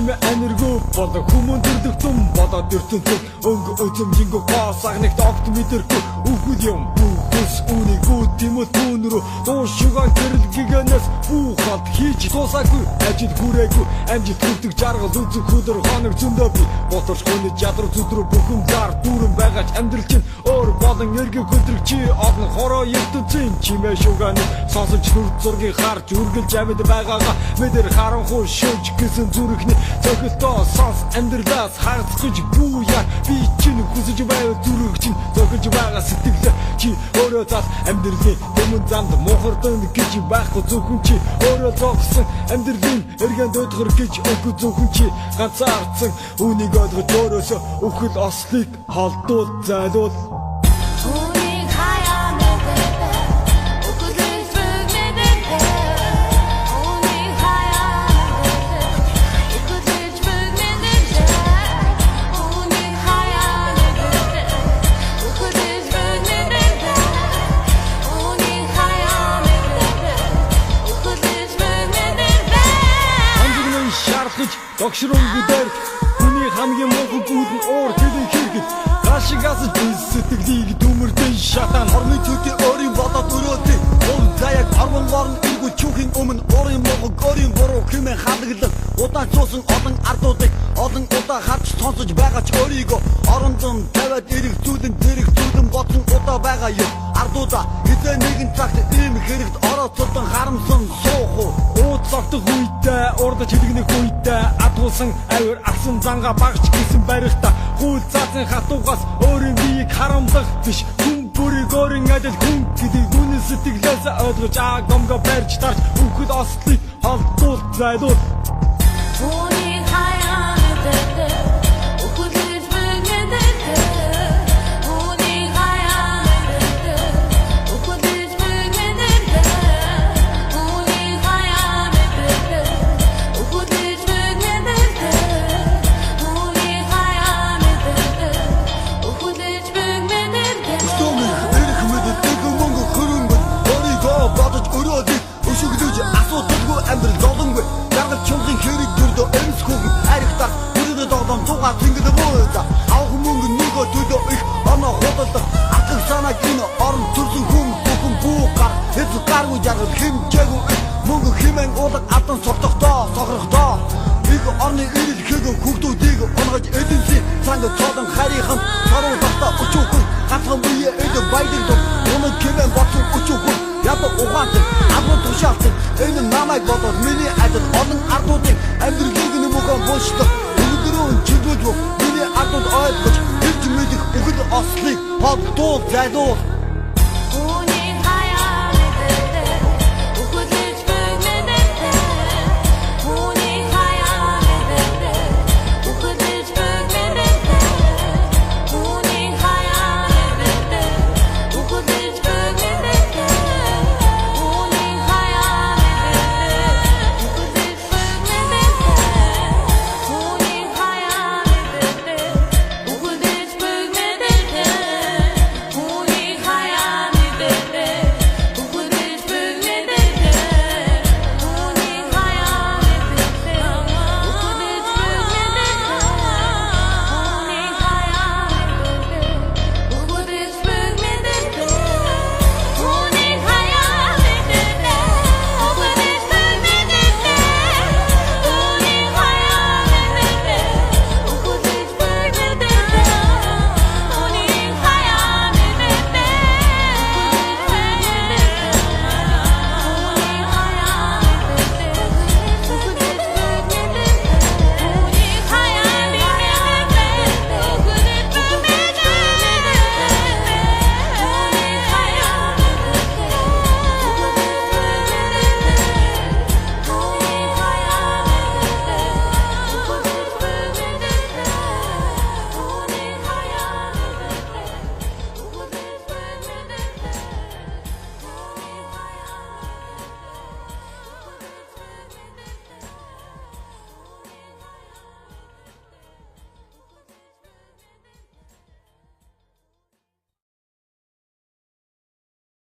чимээ энерги болоо хүмүүн төрдөг том болоо дөртөн өнгө өзөмжингөө гоосагнагт огт мэдэргүй үгүй юм бүхс үнийг бүтэмэл түүнрүү дуушугаан гэрэлгигэнээс бүхад хийж тусаагүй ажил хүрээгүй амжилт хүрдэг жаргал үзэх хөдөр хоног зөндөө би боторч хүний чадвар зүдрүү бүхэн зар дүүрэн байгаач амьдрал чинь өөр болон эргэг хөдрөг чи олон хороо ертөнцийн чимээ шугааны сонсож нүд зургийг харж үргэлж амьд байгаагаа мэдэр харанхуй шөөж гэсэн зүрхний цогтоо сонс амьдралаас хагацгүй бууяа би чинь хүсэж байв зүрх чинь зогж байгаа сэтгэлээ чи өөрөө зал амьдралын дэм замд мохордон гэж байхгүй зөвхөн чи өөрөө зогсон амьдралын эргэн дөдгөр гэж өгөх зөвхөн чи ганцаарцсан үнийг ойлгож өөрөөсөө өхөл ослыг холдуул зайлуул Догшрөнгөдөр хүний хамгийн мунхан гүд нь уур төлөв хэрэгэд гашигаас сэтгэлийг дүмэрдэн шатан хорны төдий өөрийн бодоод өрөөдэй уур заяг арвангаар нь иргүү чүхийн өмнө уурын мохог өөрийн буруу хэмээн хадаглан удаан цуусан олон ардуудыг олон удаа харж сонсож байгаа ч өөрийгөө орондон тавиад ирэх зүйлэн зэрэг зүйлэн бодсон удаа байгаа юм ардуудаа хизээ нэгэн цагт ийм хэрэгт орооцолдон харамсан суух уу цогтох үедээ урдч хэлгэнэх үедээ адгуулсан авир асан занга багч гисэн барихта гүйл заасан хатуугаас өөрийн биеийг харамлах биш хүн бүрийг өөрийн адил хүн гэдэг үнэн сэтгэлээс ойлгож гомго барьж тарж үхэл ослыг холдуул зайлуул Тэнгэр бөөдө авах мөнгө нөгөө төдөө их оноо худалдах атгах санаа кино орон төрсөн хүн бүхэн буухаар хэзээ гаргүй жаргал хэмжээгүй мөнгө хэмээн уулаг алдан сортохдоо сохрохдоо нэг орны ирэл хэгэн хүүхдүүдийг онгож эдэнсийн цанг цоодон харийнхан саруултаа өчүүхэн ганцхан бие эдэн баядаг дуу өнөд хэмээн бодсон өчүүхэн яб ухаантай агуу тушаалтай энэ намайг бодоод миний адил олон ардуудын амьдралыг нэмэгэн буушлах чигдүүл миний ардууд ойлгож ирж мэдэх бүхэл ослыг холдуул зайлуул